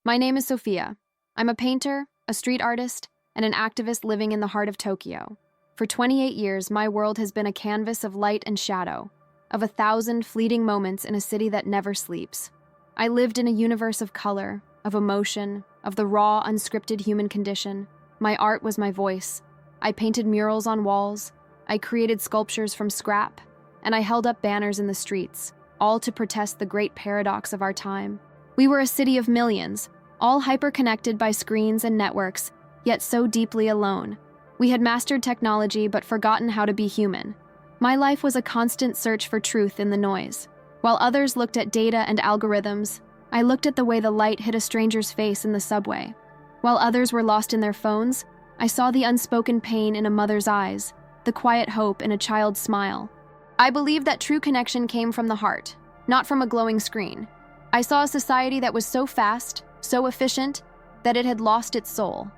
My name is Sophia. I'm a painter, a street artist, and an activist living in the heart of Tokyo. For 28 years, my world has been a canvas of light and shadow, of 1,000 fleeting moments in a city that never sleeps. I lived in a universe of color, of emotion, of the raw, unscripted human condition. My art was my voice. I painted murals on walls, I created sculptures from scrap, and I held up banners in the streets, all to protest the great paradox of our time. We were a city of millions, all hyper-connected by screens and networks, yet so deeply alone. We had mastered technology but forgotten how to be human. My life was a constant search for truth in the noise. While others looked at data and algorithms, I looked at the way the light hit a stranger's face in the subway. While others were lost in their phones, I saw the unspoken pain in a mother's eyes, the quiet hope in a child's smile. I believed that true connection came from the heart, not from a glowing screen. I saw a society that was so fast, so efficient, that it had lost its soul.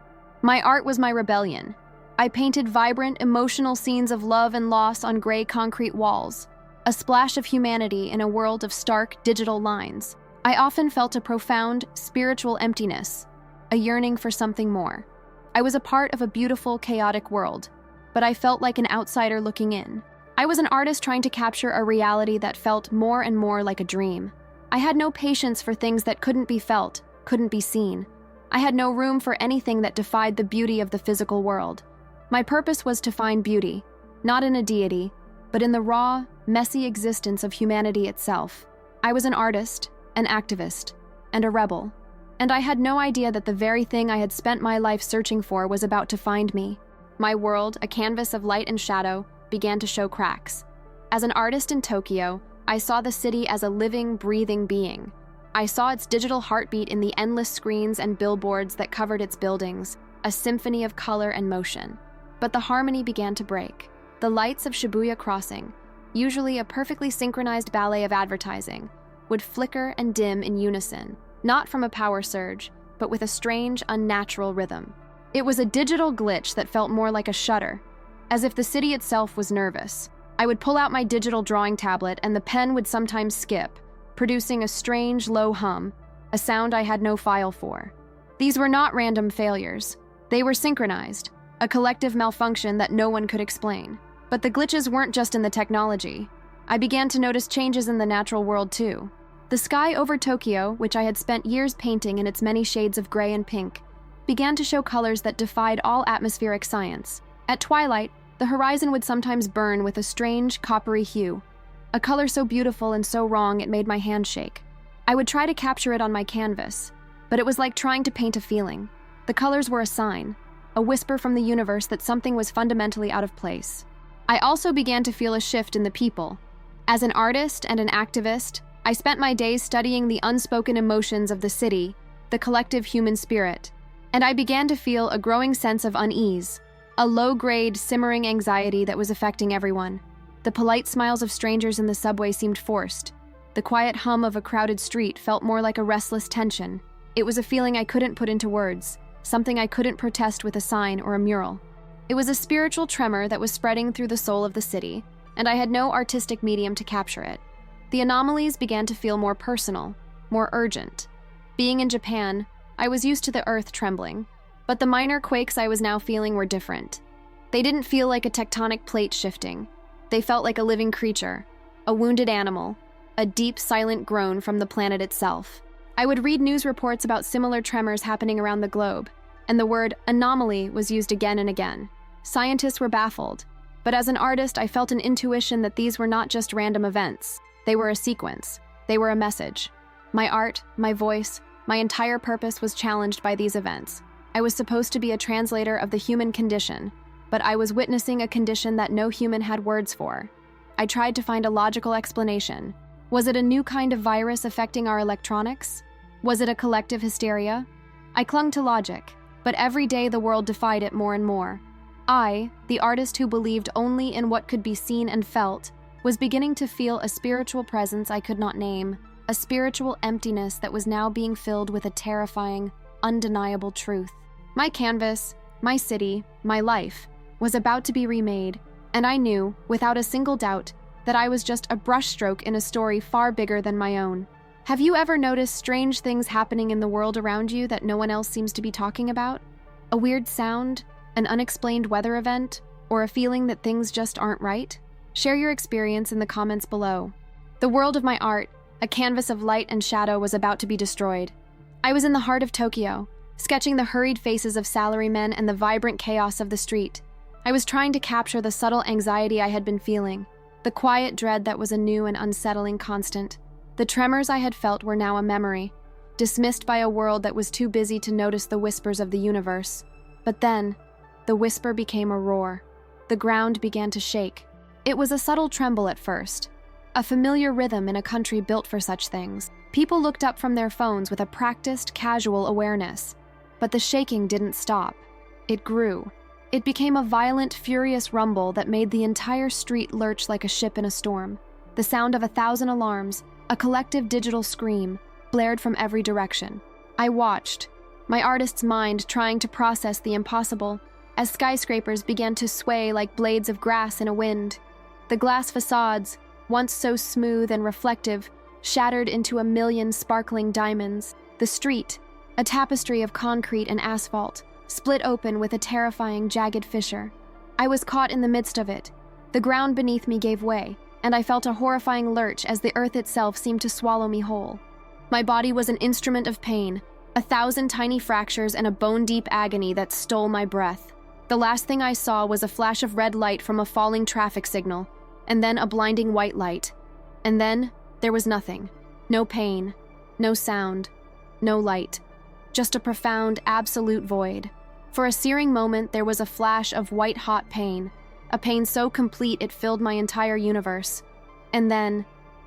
My art was my rebellion. I painted vibrant, emotional scenes of love and loss on gray concrete walls, a splash of humanity in a world of stark digital lines. I often felt a profound, spiritual emptiness, a yearning for something more. I was a part of a beautiful, chaotic world, but I felt like an outsider looking in. I was an artist trying to capture a reality that felt more and more like a dream. I had no patience for things that couldn't be felt, couldn't be seen. I had no room for anything that defied the beauty of the physical world. My purpose was to find beauty, not in a deity, but in the raw, messy existence of humanity itself. I was an artist, an activist, and a rebel. And I had no idea that the very thing I had spent my life searching for was about to find me. My world, a canvas of light and shadow, began to show cracks. As an artist in Tokyo, I saw the city as a living, breathing being. I saw its digital heartbeat in the endless screens and billboards that covered its buildings, a symphony of color and motion. But the harmony began to break. The lights of Shibuya Crossing, usually a perfectly synchronized ballet of advertising, would flicker and dim in unison, not from a power surge, but with a strange, unnatural rhythm. It was a digital glitch that felt more like a shudder, as if the city itself was nervous. I would pull out my digital drawing tablet and the pen would sometimes skip, producing a strange, low hum, a sound I had no file for. These were not random failures. They were synchronized, a collective malfunction that no one could explain. But the glitches weren't just in the technology. I began to notice changes in the natural world too. The sky over Tokyo, which I had spent years painting in its many shades of gray and pink, began to show colors that defied all atmospheric science. At twilight, the horizon would sometimes burn with a strange, coppery hue, a color so beautiful and so wrong it made my hand shake. I would try to capture it on my canvas, but it was like trying to paint a feeling. The colors were a sign, a whisper from the universe that something was fundamentally out of place. I also began to feel a shift in the people. As an artist and an activist, I spent my days studying the unspoken emotions of the city, the collective human spirit, and I began to feel a growing sense of unease, a low-grade, simmering anxiety that was affecting everyone. The polite smiles of strangers in the subway seemed forced. The quiet hum of a crowded street felt more like a restless tension. It was a feeling I couldn't put into words, something I couldn't protest with a sign or a mural. It was a spiritual tremor that was spreading through the soul of the city, and I had no artistic medium to capture it. The anomalies began to feel more personal, more urgent. Being in Japan, I was used to the earth trembling, but the minor quakes I was now feeling were different. They didn't feel like a tectonic plate shifting. They felt like a living creature, a wounded animal, a deep, silent groan from the planet itself. I would read news reports about similar tremors happening around the globe, and the word anomaly was used again and again. Scientists were baffled, but as an artist, I felt an intuition that these were not just random events. They were a sequence. They were a message. My art, my voice, my entire purpose was challenged by these events. I was supposed to be a translator of the human condition, but I was witnessing a condition that no human had words for. I tried to find a logical explanation. Was it a new kind of virus affecting our electronics? Was it a collective hysteria? I clung to logic, but every day the world defied it more and more. I, the artist who believed only in what could be seen and felt, was beginning to feel a spiritual presence I could not name, a spiritual emptiness that was now being filled with a terrifying, undeniable truth. My canvas, my city, my life, was about to be remade, and I knew, without a single doubt, that I was just a brushstroke in a story far bigger than my own. Have you ever noticed strange things happening in the world around you that no one else seems to be talking about? A weird sound, an unexplained weather event, or a feeling that things just aren't right? Share your experience in the comments below. The world of my art, a canvas of light and shadow, was about to be destroyed. I was in the heart of Tokyo, sketching the hurried faces of salarymen and the vibrant chaos of the street. I was trying to capture the subtle anxiety I had been feeling, the quiet dread that was a new and unsettling constant. The tremors I had felt were now a memory, dismissed by a world that was too busy to notice the whispers of the universe. But then, the whisper became a roar. The ground began to shake. It was a subtle tremble at first, a familiar rhythm in a country built for such things. People looked up from their phones with a practiced, casual awareness. But the shaking didn't stop. It grew. It became a violent, furious rumble that made the entire street lurch like a ship in a storm. The sound of 1,000 alarms, a collective digital scream, blared from every direction. I watched, my artist's mind trying to process the impossible, as skyscrapers began to sway like blades of grass in a wind. The glass facades, once so smooth and reflective, shattered into a million sparkling diamonds. The street, a tapestry of concrete and asphalt, split open with a terrifying, jagged fissure. I was caught in the midst of it. The ground beneath me gave way, and I felt a horrifying lurch as the earth itself seemed to swallow me whole. My body was an instrument of pain, 1,000 tiny fractures and a bone-deep agony that stole my breath. The last thing I saw was a flash of red light from a falling traffic signal, and then a blinding white light. And then, there was nothing. No pain, no sound, no light. Just a profound, absolute void. For a searing moment, there was a flash of white-hot pain, a pain so complete it filled my entire universe. And then,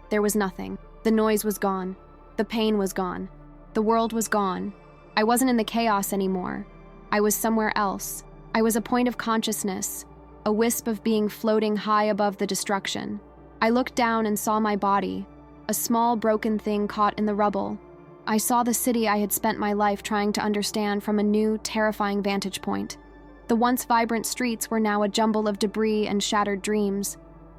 there was nothing. The noise was gone. The pain was gone. The world was gone. I wasn't in the chaos anymore. I was somewhere else. I was a point of consciousness, a wisp of being floating high above the destruction. I looked down and saw my body, a small broken thing caught in the rubble. I saw the city I had spent my life trying to understand from a new, terrifying vantage point. The once vibrant streets were now a jumble of debris and shattered dreams.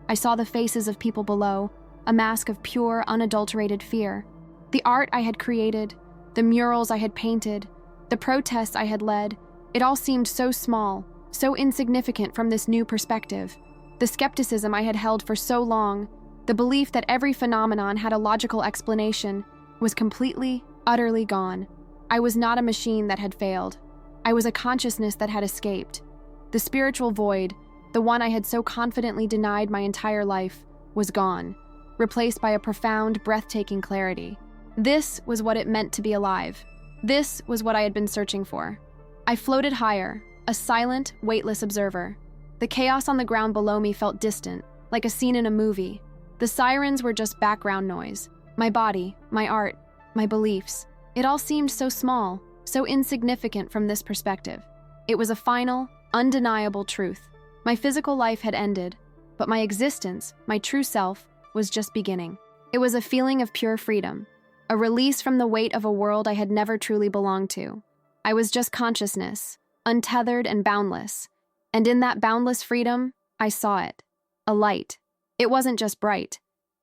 I saw the faces of people below, a mask of pure, unadulterated fear. The art I had created, the murals I had painted, the protests I had led, it all seemed so small, so insignificant from this new perspective. The skepticism I had held for so long, the belief that every phenomenon had a logical explanation, was completely, utterly gone. I was not a machine that had failed. I was a consciousness that had escaped. The spiritual void, the one I had so confidently denied my entire life, was gone, replaced by a profound, breathtaking clarity. This was what it meant to be alive. This was what I had been searching for. I floated higher, a silent, weightless observer. The chaos on the ground below me felt distant, like a scene in a movie. The sirens were just background noise. My body, my art, my beliefs, it all seemed so small, so insignificant from this perspective. It was a final, undeniable truth. My physical life had ended, but my existence, my true self, was just beginning. It was a feeling of pure freedom, a release from the weight of a world I had never truly belonged to. I was just consciousness, untethered and boundless. And in that boundless freedom, I saw it. A light. It wasn't just bright.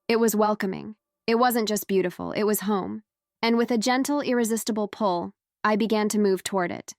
It was welcoming. It wasn't just beautiful. It was home. And with a gentle, irresistible pull, I began to move toward it.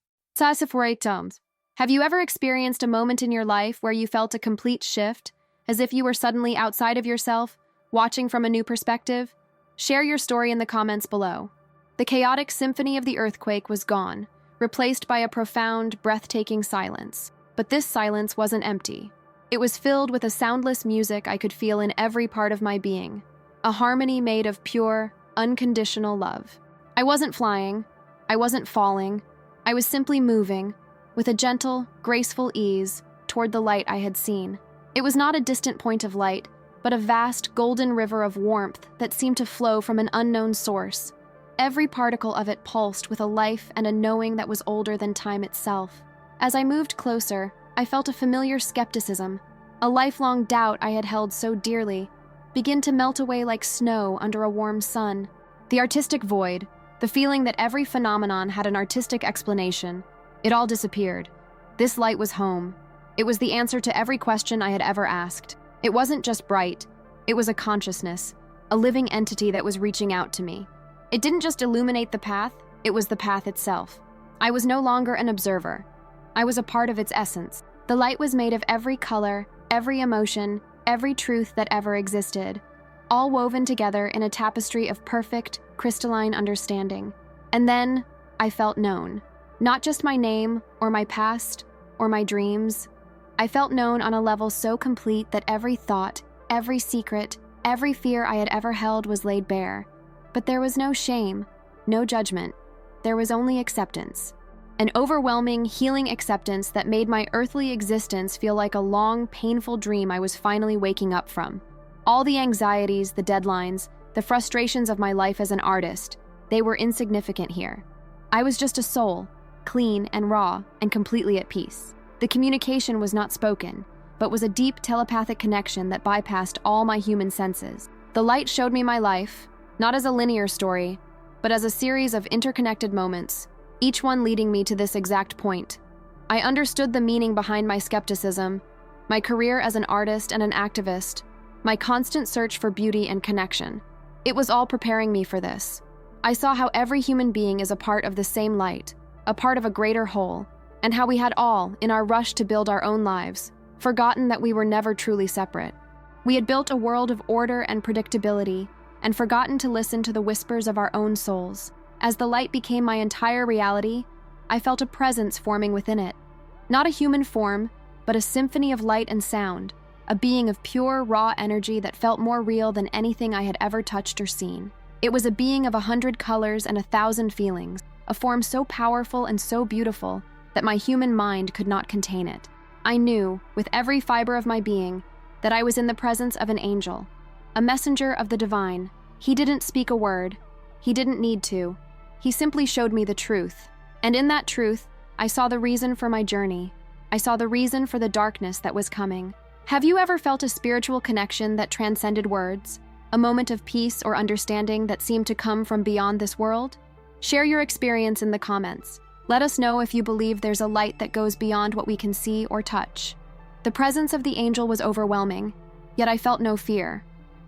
Have you ever experienced a moment in your life where you felt a complete shift, as if you were suddenly outside of yourself, watching from a new perspective? Share your story in the comments below. The chaotic symphony of the earthquake was gone, replaced by a profound, breathtaking silence. But this silence wasn't empty. It was filled with a soundless music I could feel in every part of my being, a harmony made of pure, unconditional love. I wasn't flying. I wasn't falling. I was simply moving, with a gentle, graceful ease, toward the light I had seen. It was not a distant point of light, but a vast, golden river of warmth that seemed to flow from an unknown source. Every particle of it pulsed with a life and a knowing that was older than time itself. As I moved closer, I felt a familiar skepticism, a lifelong doubt I had held so dearly, begin to melt away like snow under a warm sun. The artistic void, the feeling that every phenomenon had an artistic explanation, it all disappeared. This light was home. It was the answer to every question I had ever asked. It wasn't just bright. It was a consciousness, a living entity that was reaching out to me. It didn't just illuminate the path, it was the path itself. I was no longer an observer. I was a part of its essence. The light was made of every color, every emotion, every truth that ever existed, all woven together in a tapestry of perfect, crystalline understanding. And then I felt known. Not just my name, or my past, or my dreams. I felt known on a level so complete that every thought, every secret, every fear I had ever held was laid bare. But there was no shame, no judgment. There was only acceptance. An overwhelming, healing acceptance that made my earthly existence feel like a long, painful dream I was finally waking up from. All the anxieties, the deadlines, the frustrations of my life as an artist, they were insignificant here. I was just a soul, clean and raw, and completely at peace. The communication was not spoken, but was a deep telepathic connection that bypassed all my human senses. The light showed me my life, not as a linear story, but as a series of interconnected moments, each one leading me to this exact point. I understood the meaning behind my skepticism, my career as an artist and an activist, my constant search for beauty and connection. It was all preparing me for this. I saw how every human being is a part of the same light, a part of a greater whole, and how we had all, in our rush to build our own lives, forgotten that we were never truly separate. We had built a world of order and predictability, and forgotten to listen to the whispers of our own souls. As the light became my entire reality, I felt a presence forming within it. Not a human form, but a symphony of light and sound, a being of pure, raw energy that felt more real than anything I had ever touched or seen. It was a being of 100 colors and 1,000 feelings, a form so powerful and so beautiful that my human mind could not contain it. I knew, with every fiber of my being, that I was in the presence of an angel, a messenger of the divine. He didn't speak a word. He didn't need to. He simply showed me the truth. And in that truth, I saw the reason for my journey. I saw the reason for the darkness that was coming. Have you ever felt a spiritual connection that transcended words? A moment of peace or understanding that seemed to come from beyond this world? Share your experience in the comments. Let us know if you believe there's a light that goes beyond what we can see or touch. The presence of the angel was overwhelming, yet I felt no fear,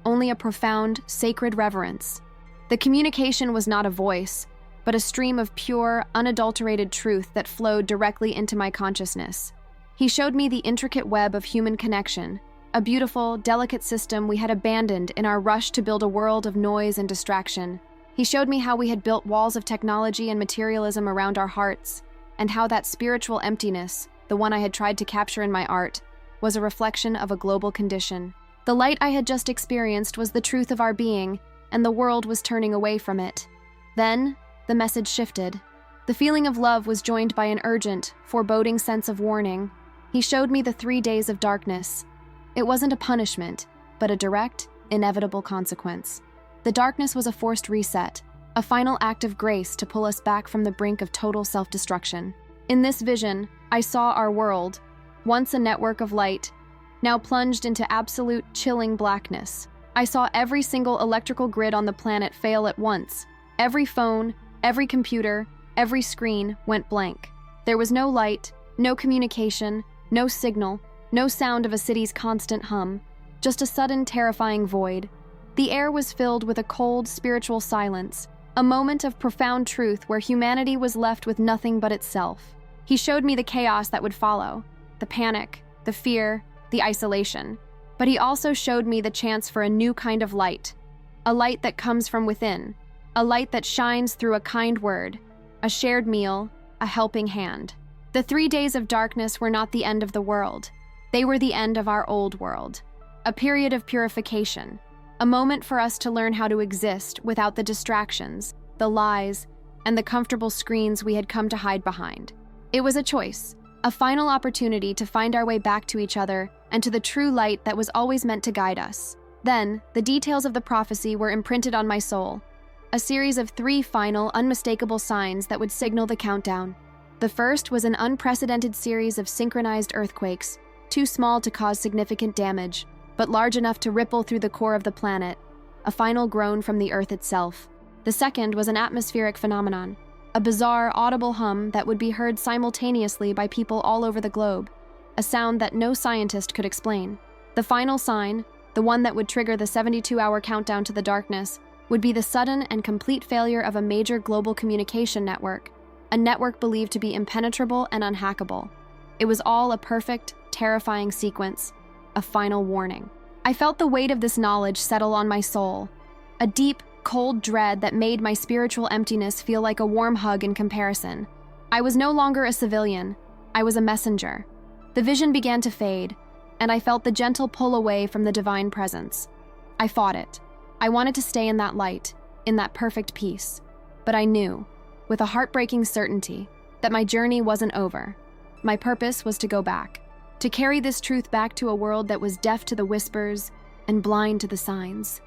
only a profound, sacred reverence. The communication was not a voice, but a stream of pure, unadulterated truth that flowed directly into my consciousness. He showed me the intricate web of human connection, a beautiful, delicate system we had abandoned in our rush to build a world of noise and distraction. He showed me how we had built walls of technology and materialism around our hearts, and how that spiritual emptiness, the one I had tried to capture in my art, was a reflection of a global condition. The light I had just experienced was the truth of our being, and the world was turning away from it. Then, the message shifted. The feeling of love was joined by an urgent, foreboding sense of warning. He showed me the 3 days of darkness. It wasn't a punishment, but a direct, inevitable consequence. The darkness was a forced reset, a final act of grace to pull us back from the brink of total self-destruction. In this vision, I saw our world, once a network of light, now plunged into absolute, chilling blackness. I saw every single electrical grid on the planet fail at once. Every phone, every computer, every screen went blank. There was no light, no communication, no signal, no sound of a city's constant hum, just a sudden, terrifying void. The air was filled with a cold, spiritual silence, a moment of profound truth where humanity was left with nothing but itself. He showed me the chaos that would follow, the panic, the fear, the isolation. But he also showed me the chance for a new kind of light, a light that comes from within, a light that shines through a kind word, a shared meal, a helping hand. The 3 days of darkness were not the end of the world. They were the end of our old world, a period of purification, a moment for us to learn how to exist without the distractions, the lies, and the comfortable screens we had come to hide behind. It was a choice, a final opportunity to find our way back to each other and to the true light that was always meant to guide us. Then, the details of the prophecy were imprinted on my soul, a series of 3 final, unmistakable signs that would signal the countdown. The first was an unprecedented series of synchronized earthquakes, too small to cause significant damage, but large enough to ripple through the core of the planet, a final groan from the Earth itself. The second was an atmospheric phenomenon, a bizarre, audible hum that would be heard simultaneously by people all over the globe, a sound that no scientist could explain. The final sign, the one that would trigger the 72-hour countdown to the darkness, would be the sudden and complete failure of a major global communication network, a network believed to be impenetrable and unhackable. It was all a perfect, terrifying sequence, a final warning. I felt the weight of this knowledge settle on my soul, a deep, cold dread that made my spiritual emptiness feel like a warm hug in comparison. I was no longer a civilian, I was a messenger. The vision began to fade, and I felt the gentle pull away from the divine presence. I fought it. I wanted to stay in that light, in that perfect peace. But I knew, with a heartbreaking certainty, that my journey wasn't over. My purpose was to go back, to carry this truth back to a world that was deaf to the whispers and blind to the signs.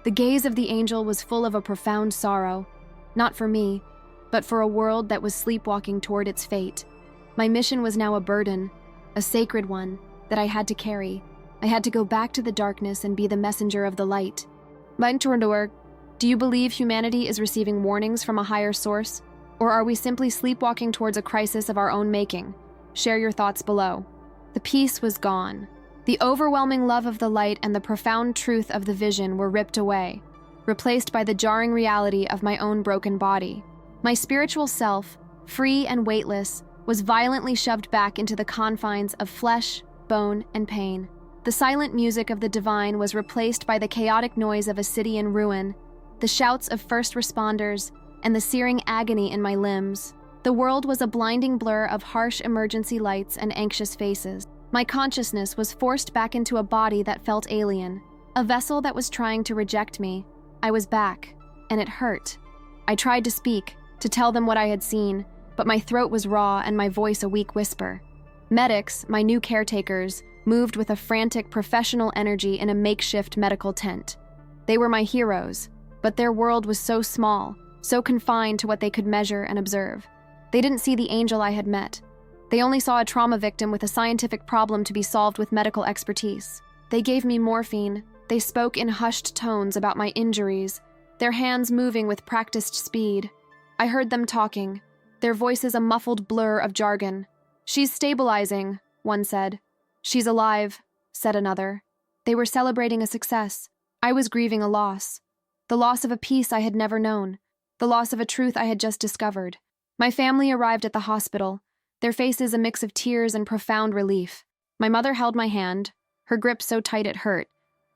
The gaze of the angel was full of a profound sorrow, not for me, but for a world that was sleepwalking toward its fate. My mission was now a burden, a sacred one, that I had to carry. I had to go back to the darkness and be the messenger of the light. Mentor, do you believe humanity is receiving warnings from a higher source? Or are we simply sleepwalking towards a crisis of our own making? Share your thoughts below. The peace was gone. The overwhelming love of the light and the profound truth of the vision were ripped away, replaced by the jarring reality of my own broken body. My spiritual self, free and weightless, was violently shoved back into the confines of flesh, bone, and pain. The silent music of the divine was replaced by the chaotic noise of a city in ruin, the shouts of first responders, and the searing agony in my limbs. The world was a blinding blur of harsh emergency lights and anxious faces. My consciousness was forced back into a body that felt alien, a vessel that was trying to reject me. I was back, and it hurt. I tried to speak, to tell them what I had seen, but my throat was raw and my voice a weak whisper. Medics, my new caretakers, moved with a frantic professional energy in a makeshift medical tent. They were my heroes, but their world was so small, so confined to what they could measure and observe. They didn't see the angel I had met. They only saw a trauma victim with a scientific problem to be solved with medical expertise. They gave me morphine. They spoke in hushed tones about my injuries, their hands moving with practiced speed. I heard them talking, their voices a muffled blur of jargon. "She's stabilizing," one said. "She's alive," said another. They were celebrating a success. I was grieving a loss. The loss of a peace I had never known. The loss of a truth I had just discovered. My family arrived at the hospital, their faces a mix of tears and profound relief. My mother held my hand, her grip so tight it hurt,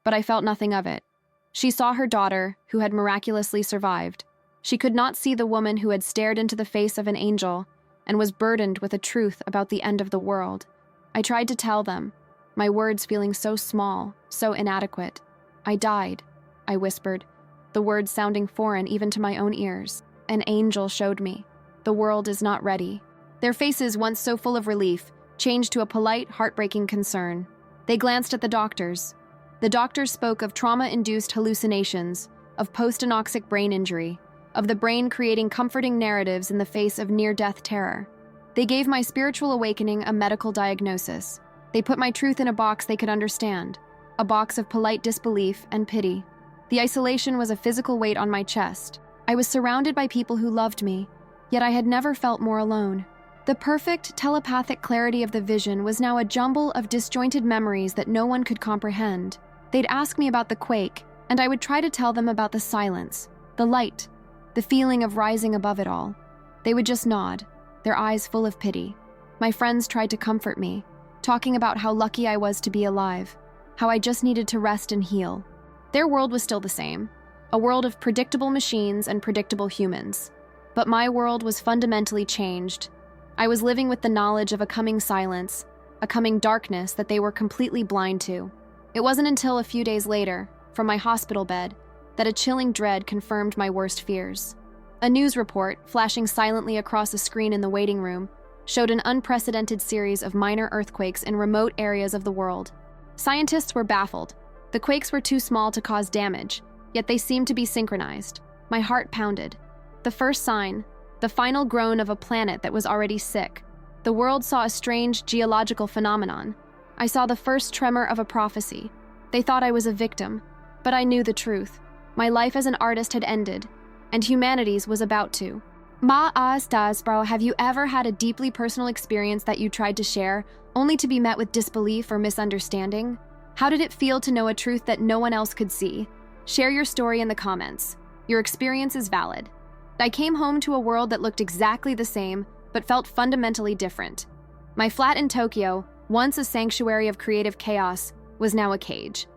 but I felt nothing of it. She saw her daughter, who had miraculously survived. She could not see the woman who had stared into the face of an angel and was burdened with a truth about the end of the world. I tried to tell them, my words feeling so small, so inadequate. "I died," I whispered, the words sounding foreign even to my own ears. An angel showed me. The world is not ready. Their faces, once so full of relief, changed to a polite, heartbreaking concern. They glanced at the doctors. The doctors spoke of trauma-induced hallucinations, of post-anoxic brain injury, of the brain creating comforting narratives in the face of near-death terror. They gave my spiritual awakening a medical diagnosis. They put my truth in a box they could understand, a box of polite disbelief and pity. The isolation was a physical weight on my chest. I was surrounded by people who loved me, yet I had never felt more alone. The perfect telepathic clarity of the vision was now a jumble of disjointed memories that no one could comprehend. They'd ask me about the quake, and I would try to tell them about the silence, the light, the feeling of rising above it all. They would just nod, their eyes full of pity. My friends tried to comfort me, talking about how lucky I was to be alive, how I just needed to rest and heal. Their world was still the same, a world of predictable machines and predictable humans. But my world was fundamentally changed. I was living with the knowledge of a coming silence, a coming darkness that they were completely blind to. It wasn't until a few days later, from my hospital bed, that a chilling dread confirmed my worst fears. A news report, flashing silently across a screen in the waiting room, showed an unprecedented series of minor earthquakes in remote areas of the world. Scientists were baffled. The quakes were too small to cause damage, yet they seemed to be synchronized. My heart pounded. The first sign, the final groan of a planet that was already sick. The world saw a strange geological phenomenon. I saw the first tremor of a prophecy. They thought I was a victim, but I knew the truth. My life as an artist had ended, and humanity's was about to. Bro, have you ever had a deeply personal experience that you tried to share, only to be met with disbelief or misunderstanding? How did it feel to know a truth that no one else could see? Share your story in the comments. Your experience is valid. I came home to a world that looked exactly the same, but felt fundamentally different. My flat in Tokyo, once a sanctuary of creative chaos, was now a cage.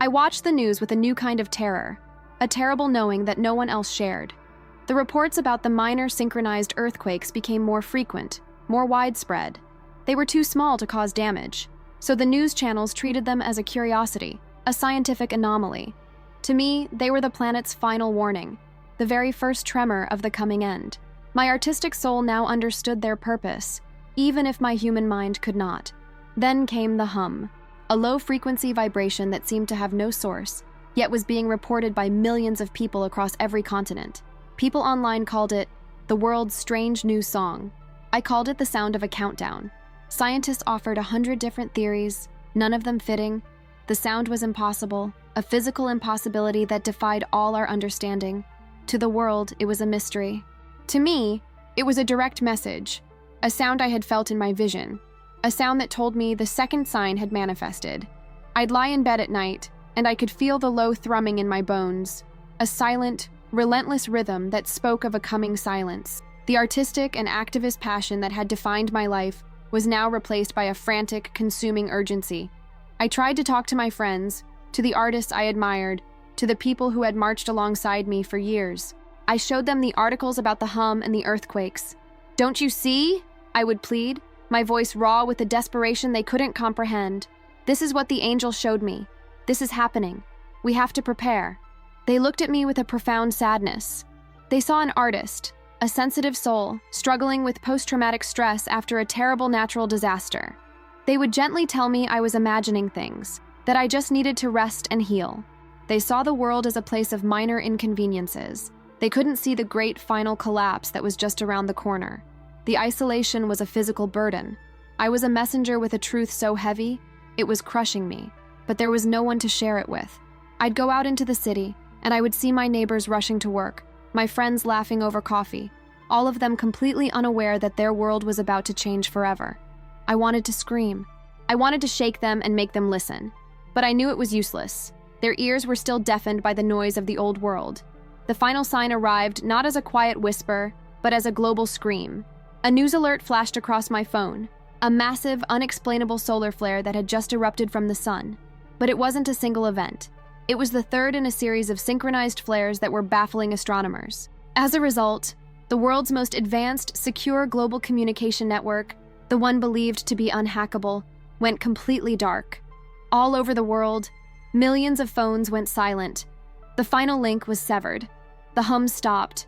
I watched the news with a new kind of terror, a terrible knowing that no one else shared. The reports about the minor synchronized earthquakes became more frequent, more widespread. They were too small to cause damage, so the news channels treated them as a curiosity, a scientific anomaly. To me, they were the planet's final warning, the very first tremor of the coming end. My artistic soul now understood their purpose, even if my human mind could not. Then came the hum, a low-frequency vibration that seemed to have no source, yet was being reported by millions of people across every continent. People online called it the world's strange new song. I called it the sound of a countdown. Scientists offered 100 different theories, none of them fitting. The sound was impossible, a physical impossibility that defied all our understanding. To the world, it was a mystery. To me, it was a direct message, a sound I had felt in my vision, a sound that told me the second sign had manifested. I'd lie in bed at night, and I could feel the low thrumming in my bones, a silent, relentless rhythm that spoke of a coming silence. The artistic and activist passion that had defined my life was now replaced by a frantic, consuming urgency. I tried to talk to my friends, to the artists I admired, to the people who had marched alongside me for years. I showed them the articles about the hum and the earthquakes. "Don't you see?" I would plead, my voice raw with a desperation they couldn't comprehend. "This is what the angel showed me. This is happening. We have to prepare." They looked at me with a profound sadness. They saw an artist, a sensitive soul, struggling with post-traumatic stress after a terrible natural disaster. They would gently tell me I was imagining things, that I just needed to rest and heal. They saw the world as a place of minor inconveniences. They couldn't see the great final collapse that was just around the corner. The isolation was a physical burden. I was a messenger with a truth so heavy, it was crushing me, but there was no one to share it with. I'd go out into the city, and I would see my neighbors rushing to work, my friends laughing over coffee, all of them completely unaware that their world was about to change forever. I wanted to scream. I wanted to shake them and make them listen. But I knew it was useless. Their ears were still deafened by the noise of the old world. The final sign arrived not as a quiet whisper, but as a global scream. A news alert flashed across my phone, a massive, unexplainable solar flare that had just erupted from the sun. But it wasn't a single event. It was the third in a series of synchronized flares that were baffling astronomers. As a result, the world's most advanced, secure global communication network, the one believed to be unhackable, went completely dark. All over the world, millions of phones went silent. The final link was severed. The hum stopped.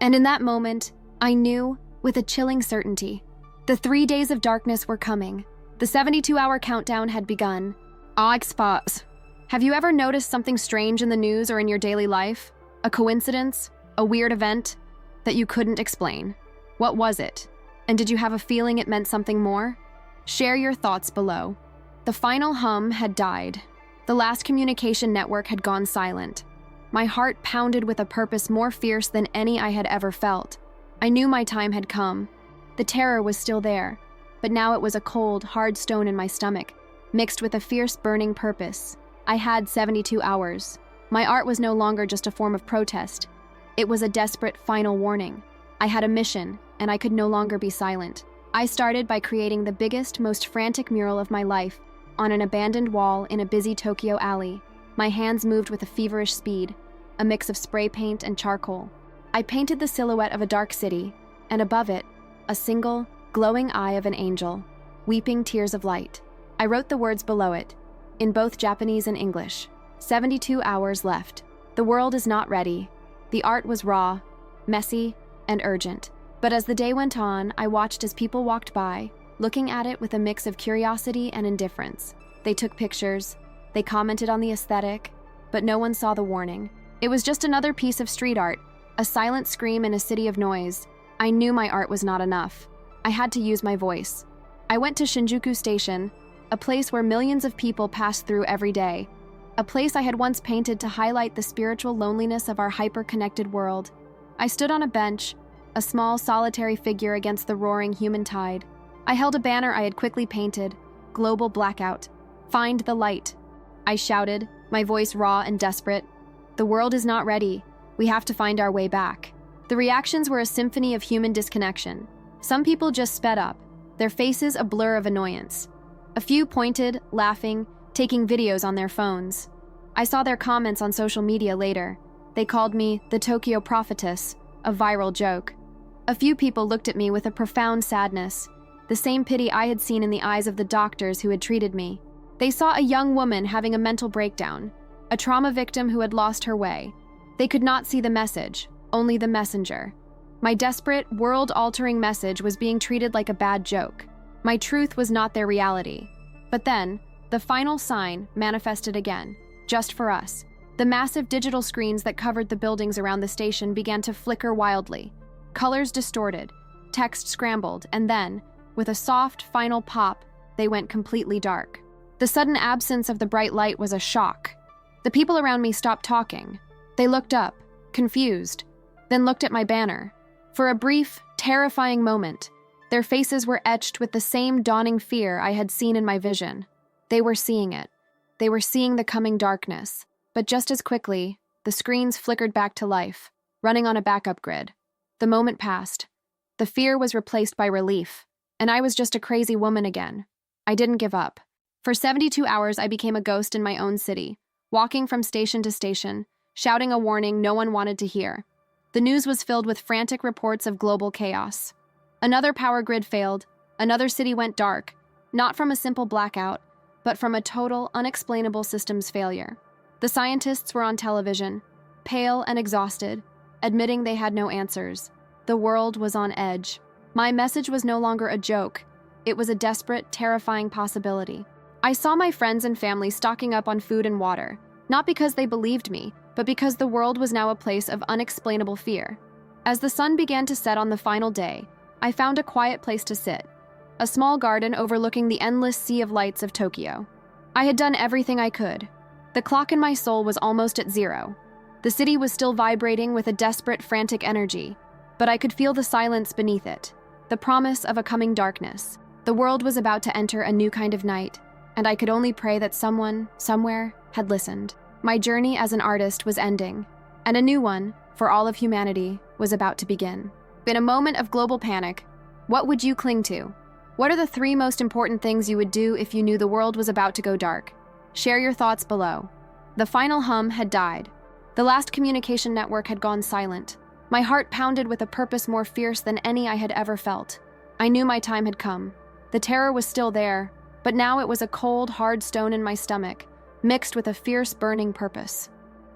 And in that moment, I knew, with a chilling certainty, the 3 days of darkness were coming. The 72-hour countdown had begun. Experts. Have you ever noticed something strange in the news or in your daily life? A coincidence? A weird event? That you couldn't explain? What was it? And did you have a feeling it meant something more? Share your thoughts below. The final hum had died. The last communication network had gone silent. My heart pounded with a purpose more fierce than any I had ever felt. I knew my time had come. The terror was still there, but now it was a cold, hard stone in my stomach, mixed with a fierce, burning purpose. I had 72 hours. My art was no longer just a form of protest. It was a desperate final warning. I had a mission, and I could no longer be silent. I started by creating the biggest, most frantic mural of my life on an abandoned wall in a busy Tokyo alley. My hands moved with a feverish speed, a mix of spray paint and charcoal. I painted the silhouette of a dark city, and above it, a single, glowing eye of an angel, weeping tears of light. I wrote the words below it, in both Japanese and English. 72 hours left. The world is not ready. The art was raw, messy, and urgent. But as the day went on, I watched as people walked by, looking at it with a mix of curiosity and indifference. They took pictures, they commented on the aesthetic, but no one saw the warning. It was just another piece of street art, a silent scream in a city of noise. I knew my art was not enough. I had to use my voice. I went to Shinjuku Station, a place where millions of people pass through every day, a place I had once painted to highlight the spiritual loneliness of our hyper-connected world. I stood on a bench, a small, solitary figure against the roaring human tide. I held a banner I had quickly painted, "Global Blackout. Find the light." I shouted, my voice raw and desperate. "The world is not ready. We have to find our way back. The reactions were a symphony of human disconnection. Some people just sped up, their faces a blur of annoyance. A few pointed, laughing, taking videos on their phones. I saw their comments on social media later. They called me the Tokyo Prophetess, a viral joke. A few people looked at me with a profound sadness, the same pity I had seen in the eyes of the doctors who had treated me. They saw a young woman having a mental breakdown, a trauma victim who had lost her way. They could not see the message, only the messenger. My desperate, world-altering message was being treated like a bad joke. My truth was not their reality. But then, the final sign manifested again, just for us. The massive digital screens that covered the buildings around the station began to flicker wildly. Colors distorted, text scrambled, and then, with a soft, final pop, they went completely dark. The sudden absence of the bright light was a shock. The people around me stopped talking. They looked up, confused, then looked at my banner. For a brief, terrifying moment, their faces were etched with the same dawning fear I had seen in my vision. They were seeing it. They were seeing the coming darkness. But just as quickly, the screens flickered back to life, running on a backup grid. The moment passed. The fear was replaced by relief, and I was just a crazy woman again. I didn't give up. For 72 hours, I became a ghost in my own city, walking from station to station, shouting a warning no one wanted to hear. The news was filled with frantic reports of global chaos. Another power grid failed, another city went dark, not from a simple blackout, but from a total, unexplainable systems failure. The scientists were on television, pale and exhausted, admitting they had no answers. The world was on edge. My message was no longer a joke. It was a desperate, terrifying possibility. I saw my friends and family stocking up on food and water, not because they believed me, but because the world was now a place of unexplainable fear. As the sun began to set on the final day, I found a quiet place to sit, a small garden overlooking the endless sea of lights of Tokyo. I had done everything I could. The clock in my soul was almost at zero. The city was still vibrating with a desperate, frantic energy, but I could feel the silence beneath it, the promise of a coming darkness. The world was about to enter a new kind of night, and I could only pray that someone, somewhere, had listened. My journey as an artist was ending, and a new one, for all of humanity, was about to begin. In a moment of global panic, what would you cling to? What are the 3 most important things you would do if you knew the world was about to go dark? Share your thoughts below. The final hum had died. The last communication network had gone silent. My heart pounded with a purpose more fierce than any I had ever felt. I knew my time had come. The terror was still there, but now it was a cold, hard stone in my stomach, mixed with a fierce, burning purpose.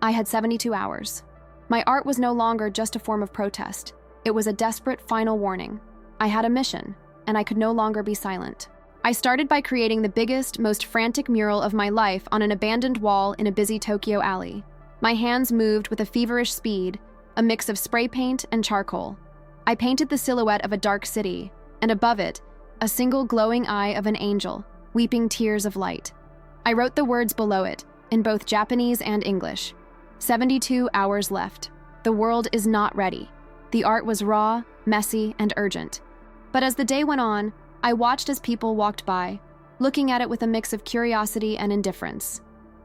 I had 72 hours. My art was no longer just a form of protest. It was a desperate final warning. I had a mission, and I could no longer be silent. I started by creating the biggest, most frantic mural of my life on an abandoned wall in a busy Tokyo alley. My hands moved with a feverish speed, a mix of spray paint and charcoal. I painted the silhouette of a dark city, and above it, a single glowing eye of an angel, weeping tears of light. I wrote the words below it, in both Japanese and English. 72 hours left. The world is not ready. The art was raw, messy, and urgent. But as the day went on, I watched as people walked by, looking at it with a mix of curiosity and indifference.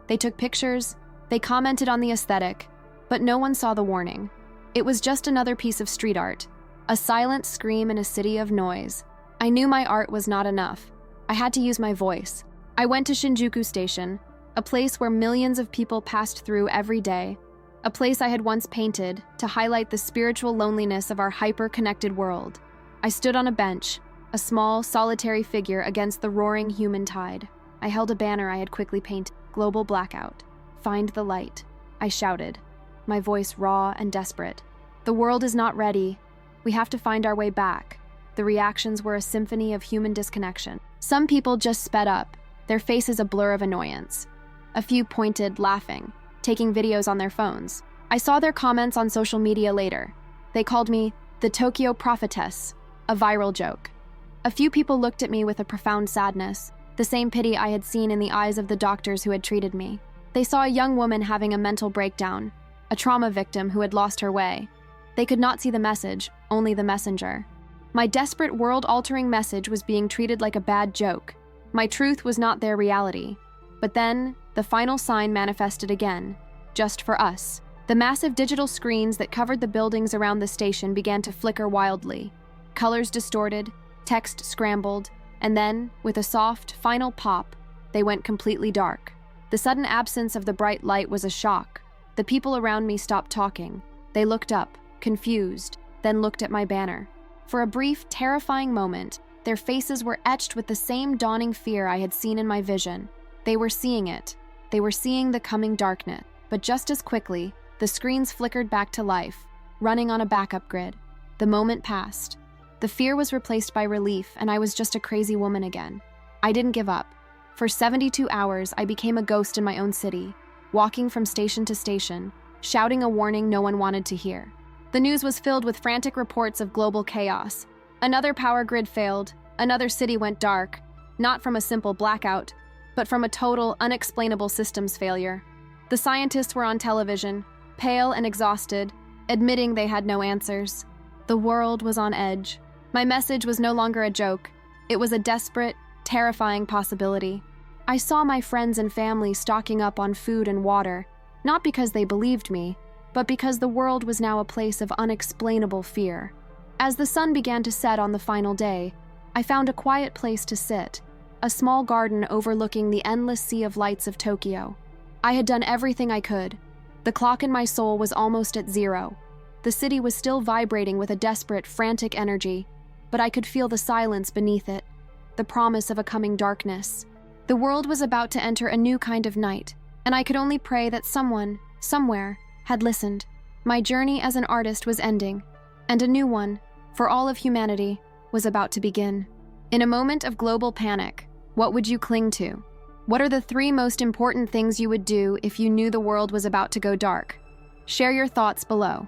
They took pictures, they commented on the aesthetic, but no one saw the warning. It was just another piece of street art, a silent scream in a city of noise. I knew my art was not enough. I had to use my voice. I went to Shinjuku Station, a place where millions of people passed through every day, a place I had once painted to highlight the spiritual loneliness of our hyper-connected world. I stood on a bench, a small, solitary figure against the roaring human tide. I held a banner I had quickly painted, "Global Blackout. Find the light," I shouted, my voice raw and desperate. The world is not ready. We have to find our way back. The reactions were a symphony of human disconnection. Some people just sped up, their faces a blur of annoyance. A few pointed, laughing, taking videos on their phones. I saw their comments on social media later. They called me the Tokyo Prophetess, a viral joke. A few people looked at me with a profound sadness, the same pity I had seen in the eyes of the doctors who had treated me. They saw a young woman having a mental breakdown, a trauma victim who had lost her way. They could not see the message, only the messenger. My desperate, world-altering message was being treated like a bad joke. My truth was not their reality. But then, the final sign manifested again, just for us. The massive digital screens that covered the buildings around the station began to flicker wildly. Colors distorted, text scrambled, and then, with a soft, final pop, they went completely dark. The sudden absence of the bright light was a shock. The people around me stopped talking. They looked up, confused, then looked at my banner. For a brief, terrifying moment, their faces were etched with the same dawning fear I had seen in my vision. They were seeing it. They were seeing the coming darkness. But just as quickly, the screens flickered back to life, running on a backup grid. The moment passed. The fear was replaced by relief, and I was just a crazy woman again. I didn't give up. For 72 hours, I became a ghost in my own city, walking from station to station, shouting a warning no one wanted to hear. The news was filled with frantic reports of global chaos. Another power grid failed, another city went dark, not from a simple blackout, but from a total, unexplainable systems failure. The scientists were on television, pale and exhausted, admitting they had no answers. The world was on edge. My message was no longer a joke. It was a desperate, terrifying possibility. I saw my friends and family stocking up on food and water, not because they believed me, but because the world was now a place of unexplainable fear. As the sun began to set on the final day, I found a quiet place to sit, a small garden overlooking the endless sea of lights of Tokyo. I had done everything I could. The clock in my soul was almost at zero. The city was still vibrating with a desperate, frantic energy, but I could feel the silence beneath it, the promise of a coming darkness. The world was about to enter a new kind of night, and I could only pray that someone, somewhere, had listened. My journey as an artist was ending, and a new one, for all of humanity, was about to begin. In a moment of global panic, what would you cling to? What are the 3 most important things you would do if you knew the world was about to go dark? Share your thoughts below.